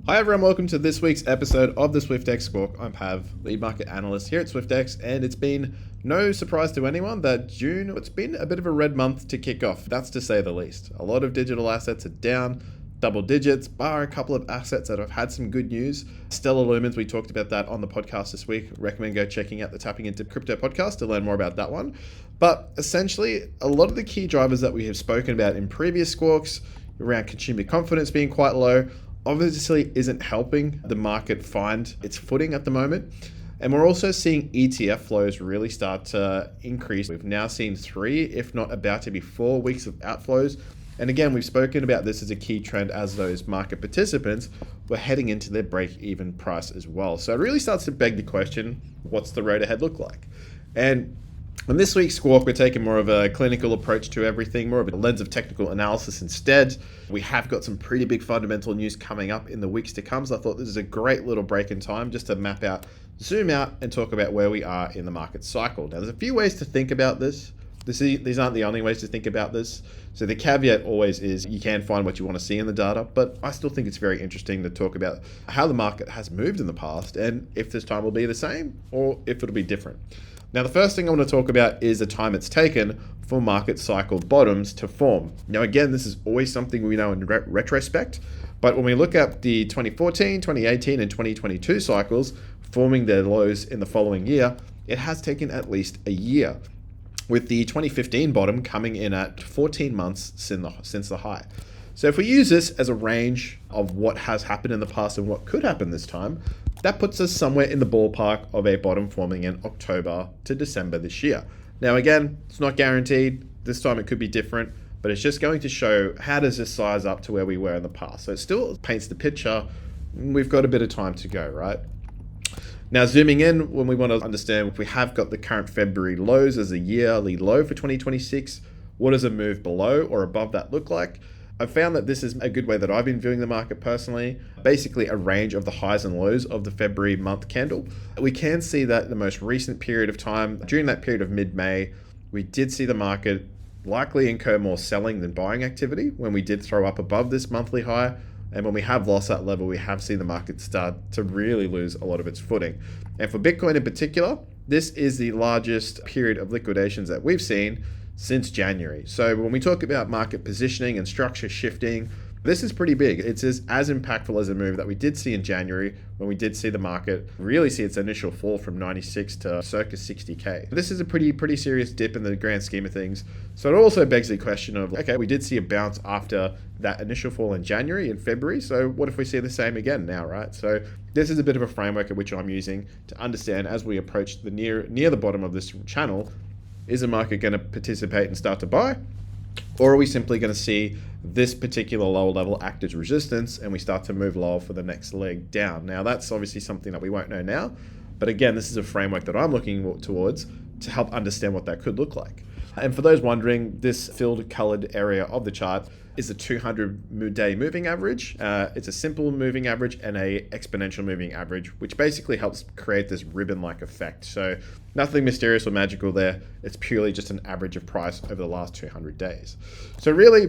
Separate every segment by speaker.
Speaker 1: Hi everyone, welcome to this week's episode of the Swyftx Squawk. I'm Pav, lead market analyst here at Swyftx, and it's been no surprise to anyone that June, it's been a bit of a red month to kick off. That's to say the least. A lot of digital assets are down double digits, bar a couple of assets that have had some good news. Stellar Lumens, we talked about that on the podcast this week. Recommend go checking out the Tapping Into Crypto podcast to learn more about that one. But essentially, a lot of the key drivers that we have spoken about in previous squawks around consumer confidence being quite low, obviously isn't helping the market find its footing at the moment. And we're also seeing ETF flows really start to increase. We've now seen 3, if not about to be 4 weeks of outflows. And again, we've spoken about this as a key trend as those market participants were heading into their break-even price as well. So it really starts to beg the question, what's the road ahead look like? And on this week's Squawk, we're taking more of a clinical approach to everything, more of a lens of technical analysis instead. We have got some pretty big fundamental news coming up in the weeks to come, so I thought this is a great little break in time just to map out, zoom out, and talk about where we are in the market cycle. Now, there's a few ways to think about this. These aren't the only ways to think about this. So the caveat always is you can find what you want to see in the data, but I still think it's very interesting to talk about how the market has moved in the past and if this time will be the same or if it'll be different. Now, the first thing I want to talk about is the time it's taken for market cycle bottoms to form. Now, again, this is always something we know in retrospect, but when we look at the 2014, 2018, and 2022 cycles forming their lows in the following year, it has taken at least a year, with the 2015 bottom coming in at 14 months since the high. So if we use this as a range of what has happened in the past and what could happen this time, that puts us somewhere in the ballpark of a bottom forming in October to December this year. Now, again, it's not guaranteed. This time it could be different, but it's just going to show how does this size up to where we were in the past. So it still paints the picture. We've got a bit of time to go, right? Now, zooming in, when we want to understand if we have got the current February lows as a yearly low for 2026, what does a move below or above that look like? I've found that this is a good way that I've been viewing the market personally, basically a range of the highs and lows of the February month candle. We can see that the most recent period of time, during that period of mid-May, we did see the market likely incur more selling than buying activity when we did throw up above this monthly high. And when we have lost that level, we have seen the market start to really lose a lot of its footing. And for Bitcoin in particular, this is the largest period of liquidations that we've seen since January. So when we talk about market positioning and structure shifting, this is pretty big. It's as impactful as a move that we did see in January when we did see the market really see its initial fall from 96 to circa 60K. This is a pretty serious dip in the grand scheme of things. So it also begs the question of, okay, we did see a bounce after that initial fall in January and February. So what if we see the same again now, right? So this is a bit of a framework at which I'm using to understand as we approach the near the bottom of this channel, is the market going to participate and start to buy? Or are we simply going to see this particular lower level act as resistance and we start to move lower for the next leg down? Now, that's obviously something that we won't know now. But again, this is a framework that I'm looking towards to help understand what that could look like. And for those wondering, this filled colored area of the chart is the 200-day moving average. It's a simple moving average and a exponential moving average, which basically helps create this ribbon-like effect. So nothing mysterious or magical there. It's purely just an average of price over the last 200 days. So really,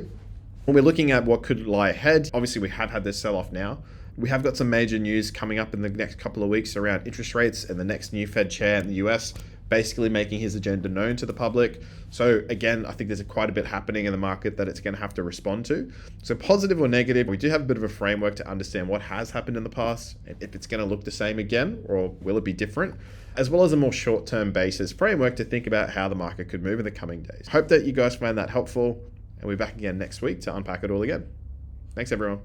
Speaker 1: when we're looking at what could lie ahead, obviously we have had this sell-off now. We have got some major news coming up in the next couple of weeks around interest rates and the next new Fed chair in the US, basically making his agenda known to the public. So again, I think there's quite a bit happening in the market that it's going to have to respond to. So positive or negative, we do have a bit of a framework to understand what has happened in the past, and if it's going to look the same again, or will it be different, as well as a more short-term basis framework to think about how the market could move in the coming days. Hope that you guys find that helpful, and we'll be back again next week to unpack it all again. Thanks, everyone.